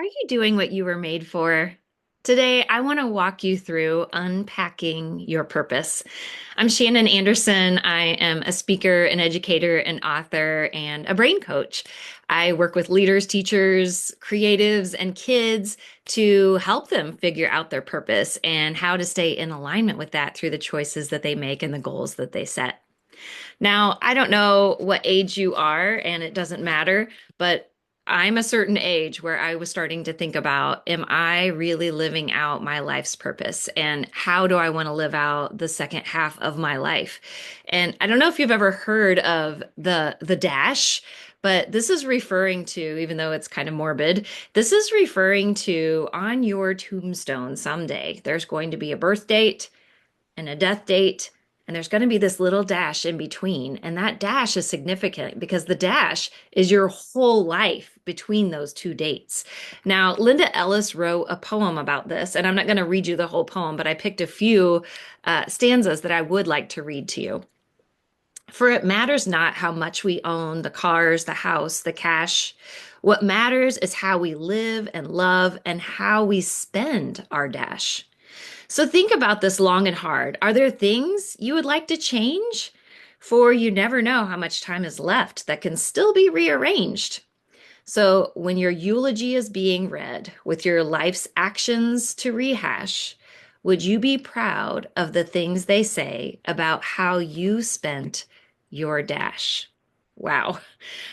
Are you doing what you were made for? Today, I want to walk you through unpacking your purpose. I'm Shannon Anderson. I am a speaker, an educator, an author, and a brain coach. I work with leaders, teachers, creatives, and kids to help them figure out their purpose and how to stay in alignment with that through the choices that they make and the goals that they set. Now, I don't know what age you are, and it doesn't matter, but I'm a certain age where I was starting to think about, am I really living out my life's purpose? And how do I want to live out the second half of my life? And I don't know if you've ever heard of the dash, but this is referring to, even though it's kind of morbid, this is referring to on your tombstone someday, there's going to be a birth date and a death date, and there's going to be this little dash in between. And that dash is significant because the dash is your whole life between those two dates. Now, Linda Ellis wrote a poem about this, and I'm not going to read you the whole poem, but I picked a few stanzas that I would like to read to you. For it matters not how much we own, the cars, the house, the cash. What matters is how we live and love and how we spend our dash. So think about this long and hard. Are there things you would like to change? For you never know how much time is left that can still be rearranged. So when your eulogy is being read with your life's actions to rehash, would you be proud of the things they say about how you spent your dash? Wow,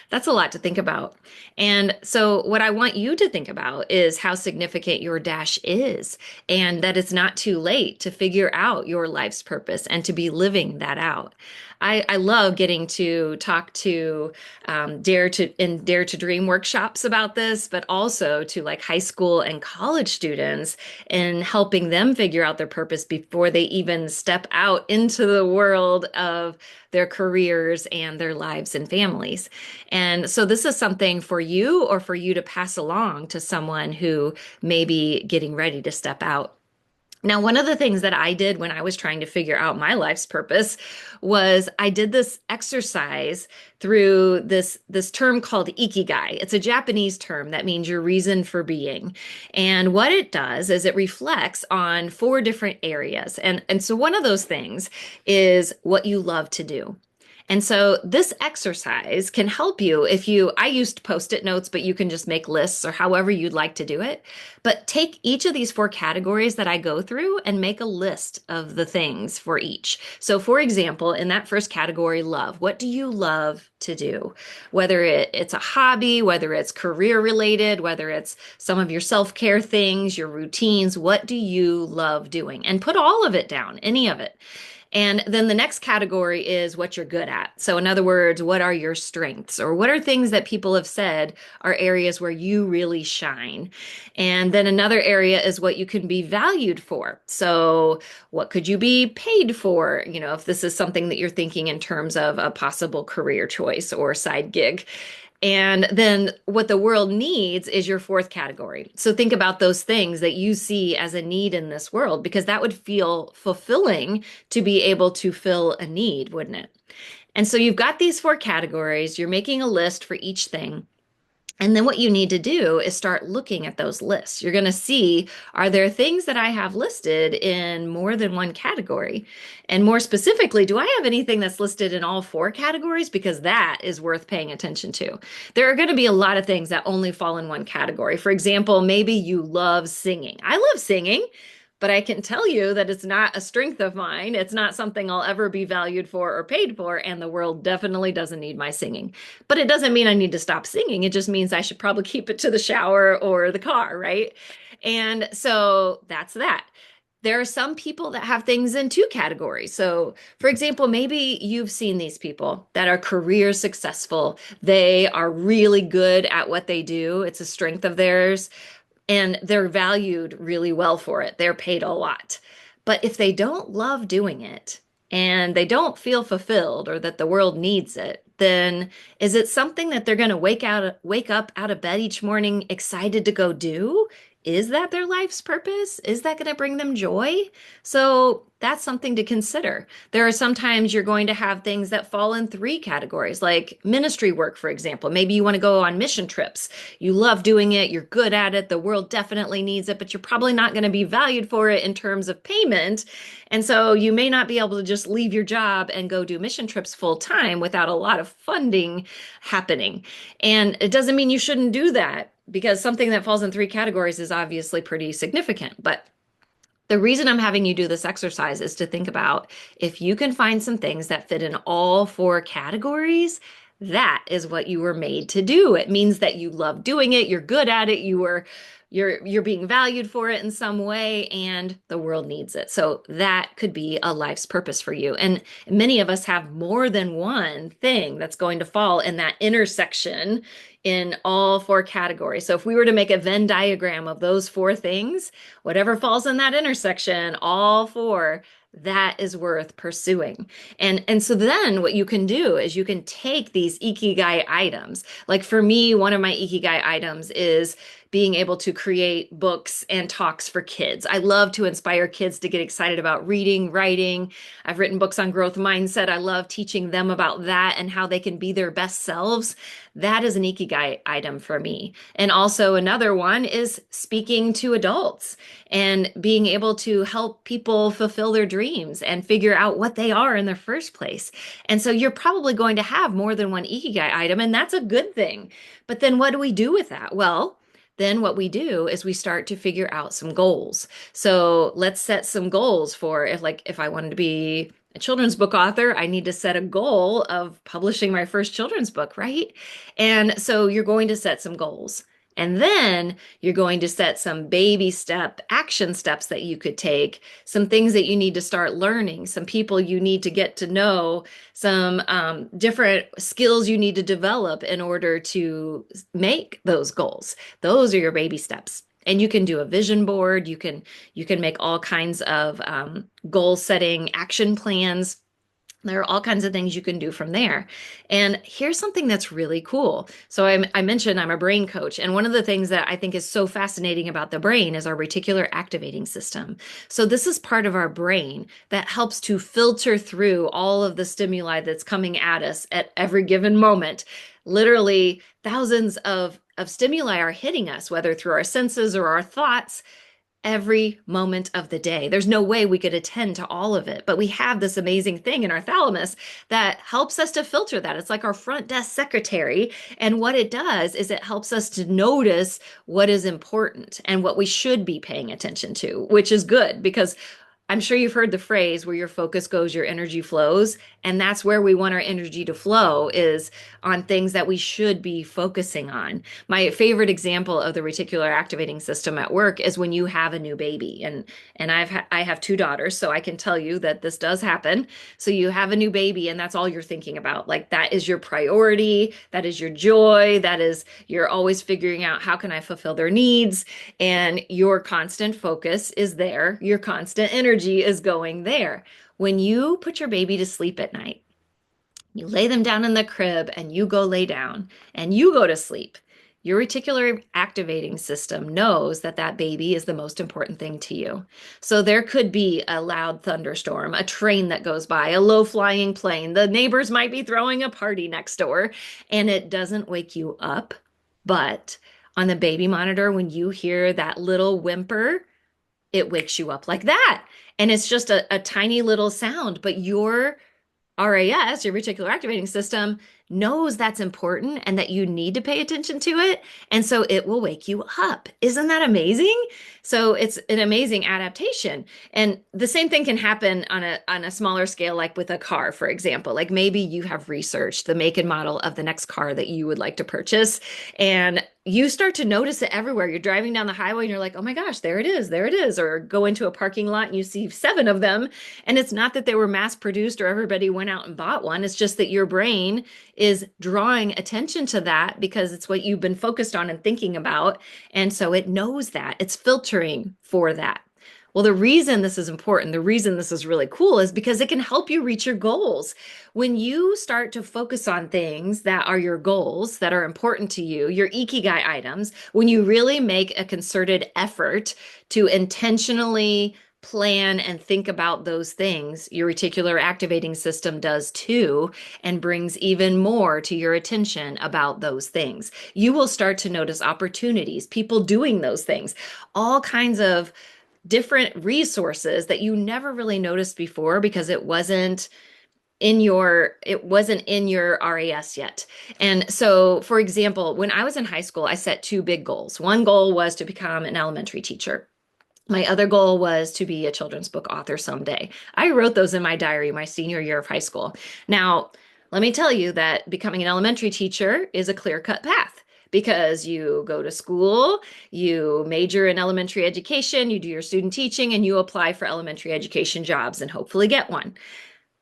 that's a lot to think about. And so, what I want you to think about is how significant your dash is, and that it's not too late to figure out your life's purpose and to be living that out. I love getting to talk to Dare to Dream workshops about this, but also to like high school and college students and helping them figure out their purpose before they even step out into the world of their careers and their lives and families. And so this is something for you or for you to pass along to someone who may be getting ready to step out. Now, one of the things that I did when I was trying to figure out my life's purpose was I did this exercise through this term called ikigai. It's a Japanese term that means your reason for being. And what it does is it reflects on four different areas. And so one of those things is what you love to do. And so this exercise can help you if I used post-it notes, but you can just make lists or however you'd like to do it. But take each of these four categories that I go through and make a list of the things for each. So for example, in that first category, love, what do you love to do? Whether it's a hobby, whether it's career related, whether it's some of your self-care things, your routines, what do you love doing? And put all of it down, any of it. And then the next category is what you're good at. So, in other words, what are your strengths or what are things that people have said are areas where you really shine? And then another area is what you can be valued for. So, what could you be paid for? You know, if this is something that you're thinking in terms of a possible career choice or side gig. And then what the world needs is your fourth category. So think about those things that you see as a need in this world, because that would feel fulfilling to be able to fill a need, wouldn't it? And so you've got these four categories, you're making a list for each thing. And then what you need to do is start looking at those lists. You're going to see, are there things that I have listed in more than one category? And more specifically, do I have anything that's listed in all four categories? Because that is worth paying attention to. There are going to be a lot of things that only fall in one category. For example, maybe you love singing. I love singing. But I can tell you that it's not a strength of mine. It's not something I'll ever be valued for or paid for. And the world definitely doesn't need my singing. But it doesn't mean I need to stop singing. It just means I should probably keep it to the shower or the car, right? And so that's that. There are some people that have things in two categories. So, for example, maybe you've seen these people that are career successful. They are really good at what they do, it's a strength of theirs and they're valued really well for it. They're paid a lot. But if they don't love doing it and they don't feel fulfilled or that the world needs it, then is it something that they're going to wake up out of bed each morning excited to go do? is that their life's purpose? Is that going to bring them joy? So that's something to consider. There are sometimes you're going to have things that fall in three categories, like ministry work, for example. Maybe you want to go on mission trips. You love doing it, you're good at it, the world definitely needs it, but you're probably not going to be valued for it in terms of payment. And so you may not be able to just leave your job and go do mission trips full time without a lot of funding happening. And it doesn't mean you shouldn't do that because something that falls in three categories is obviously pretty significant. But the reason I'm having you do this exercise is to think about if you can find some things that fit in all four categories, that is what you were made to do. It means that you love doing it, you're good at it, you're being valued for it in some way, and the world needs it. So that could be a life's purpose for you. And many of us have more than one thing that's going to fall in that intersection in all four categories. So if we were to make a Venn diagram of those four things, whatever falls in that intersection, all four, that is worth pursuing. And so then what you can do is you can take these ikigai items. Like for me, one of my ikigai items is being able to create books and talks for kids. I love to inspire kids to get excited about reading, writing. I've written books on growth mindset. I love teaching them about that and how they can be their best selves. That is an ikigai item for me. And also another one is speaking to adults and being able to help people fulfill their dreams and figure out what they are in the first place. And so you're probably going to have more than one ikigai item, and that's a good thing. But then what do we do with that? Well, then what we do is we start to figure out some goals. So let's set some goals for if I wanted to be a children's book author, I need to set a goal of publishing my first children's book, right? And so you're going to set some goals. And then you're going to set some baby step action steps that you could take, some things that you need to start learning, some people you need to get to know, some different skills you need to develop in order to make those goals. Those are your baby steps. And you can do a vision board. You can make all kinds of goal setting action plans. There are all kinds of things you can do from there. And here's something that's really cool. So I mentioned I'm a brain coach. And one of the things that I think is so fascinating about the brain is our reticular activating system. So this is part of our brain that helps to filter through all of the stimuli that's coming at us at every given moment. Literally thousands of stimuli are hitting us, whether through our senses or our thoughts, every moment of the day. There's no way we could attend to all of it, but we have this amazing thing in our thalamus that helps us to filter that. It's like our front desk secretary. And what it does is it helps us to notice what is important and what we should be paying attention to, which is good because I'm sure you've heard the phrase where your focus goes, your energy flows. And that's where we want our energy to flow is on things that we should be focusing on. My favorite example of the reticular activating system at work is when you have a new baby. And I have two daughters, so I can tell you that this does happen. So you have a new baby and that's all you're thinking about. Like that is your priority, that is your joy, that is you're always figuring out how can I fulfill their needs, and your constant focus is there. Your constant energy is going there. When you put your baby to sleep at night, you lay them down in the crib and you go lay down and you go to sleep. Your reticular activating system knows that that baby is the most important thing to you. So there could be a loud thunderstorm, a train that goes by, a low flying plane. The neighbors might be throwing a party next door and it doesn't wake you up. But on the baby monitor, when you hear that little whimper, it wakes you up like that. And it's just a tiny little sound, but your RAS, your reticular activating system, knows that's important and that you need to pay attention to it. And so it will wake you up. Isn't that amazing? So it's an amazing adaptation. And the same thing can happen on a smaller scale, like with a car, for example. Like maybe you have researched the make and model of the next car that you would like to purchase. And you start to notice it everywhere. You're driving down the highway and you're like, oh my gosh, there it is, there it is. Or go into a parking lot and you see 7 of them. And it's not that they were mass produced or everybody went out and bought one. It's just that your brain is drawing attention to that because it's what you've been focused on and thinking about. And so it knows that. It's filtering for that. Well, the reason this is important, the reason this is really cool is because it can help you reach your goals. When you start to focus on things that are your goals, that are important to you, your ikigai items, when you really make a concerted effort to intentionally plan and think about those things, your reticular activating system does too, and brings even more to your attention about those things. You will start to notice opportunities, people doing those things, all kinds of different resources that you never really noticed before because it wasn't in your RAS yet. And so, for example, when I was in high school, I set two big goals. One goal was to become an elementary teacher. My other goal was to be a children's book author someday. I wrote those in my diary my senior year of high school. Now, let me tell you that becoming an elementary teacher is a clear-cut path because you go to school, you major in elementary education, you do your student teaching, and you apply for elementary education jobs and hopefully get one.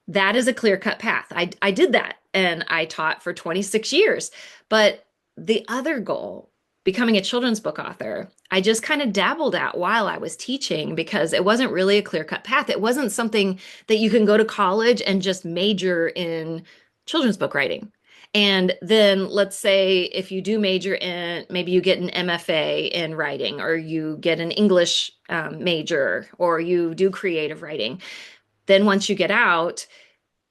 That is a clear-cut path. I did that and I taught for 26 years. But the other goal, becoming a children's book author, I just kind of dabbled at while I was teaching because it wasn't really a clear-cut path. It wasn't something that you can go to college and just major in children's book writing. And then let's say if you do major in, maybe you get an MFA in writing, or you get an English major, or you do creative writing. Then once you get out,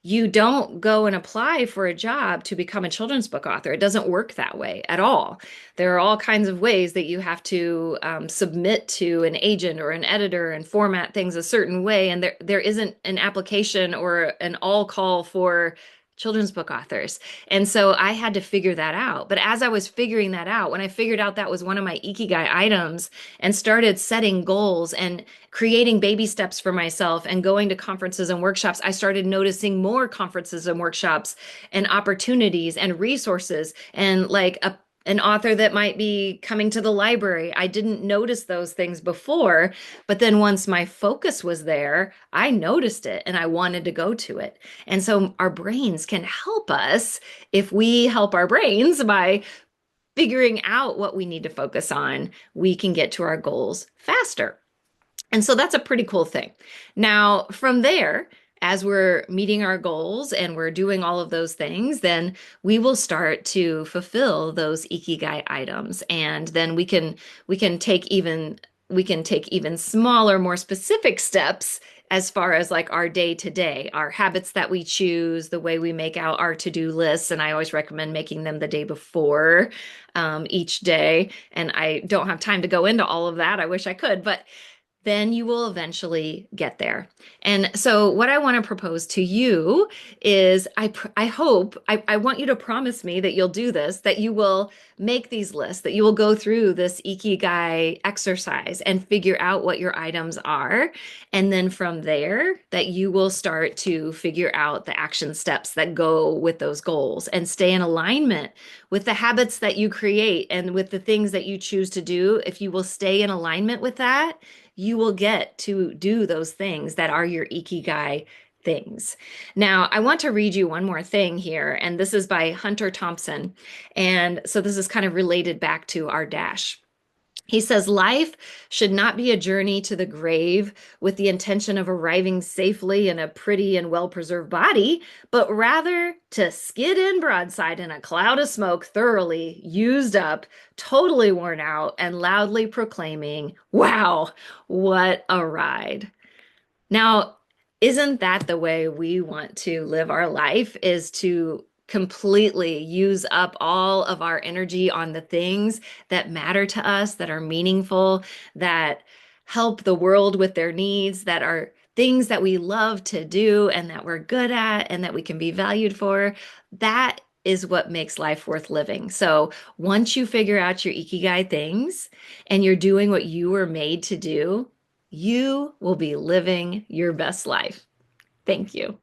you don't go and apply for a job to become a children's book author. It doesn't work that way at all. There are all kinds of ways that you have to submit to an agent or an editor and format things a certain way. And there isn't an application or an all call for children's book authors. And so I had to figure that out. But as I was figuring that out, when I figured out that was one of my ikigai items and started setting goals and creating baby steps for myself and going to conferences and workshops, I started noticing more conferences and workshops and opportunities and resources and like an author that might be coming to the library. I didn't notice those things before, but then once my focus was there, I noticed it and I wanted to go to it. And so our brains can help us if we help our brains by figuring out what we need to focus on, we can get to our goals faster. And so that's a pretty cool thing. Now, from there, as we're meeting our goals and we're doing all of those things, then we will start to fulfill those ikigai items. And then we can take even smaller, more specific steps as far as like our day to day, our habits that we choose, the way we make out our to-do lists. And I always recommend making them the day before each day. And I don't have time to go into all of that. I wish I could, but then you will eventually get there. And so what I want to propose to you is I want you to promise me that you'll do this, that you will make these lists, that you will go through this ikigai exercise and figure out what your items are. And then from there, that you will start to figure out the action steps that go with those goals and stay in alignment with the habits that you create and with the things that you choose to do. If you will stay in alignment with that, you will get to do those things that are your ikigai things. Now, I want to read you one more thing here, and this is by Hunter Thompson. And so this is kind of related back to our dash. He says, life should not be a journey to the grave with the intention of arriving safely in a pretty and well-preserved body, but rather to skid in broadside in a cloud of smoke, thoroughly used up, totally worn out, and loudly proclaiming, wow, what a ride. Now, isn't that the way we want to live our life, is to completely use up all of our energy on the things that matter to us, that are meaningful, that help the world with their needs, that are things that we love to do and that we're good at and that we can be valued for? That is what makes life worth living. So once you figure out your ikigai things and you're doing what you were made to do, you will be living your best life. Thank you.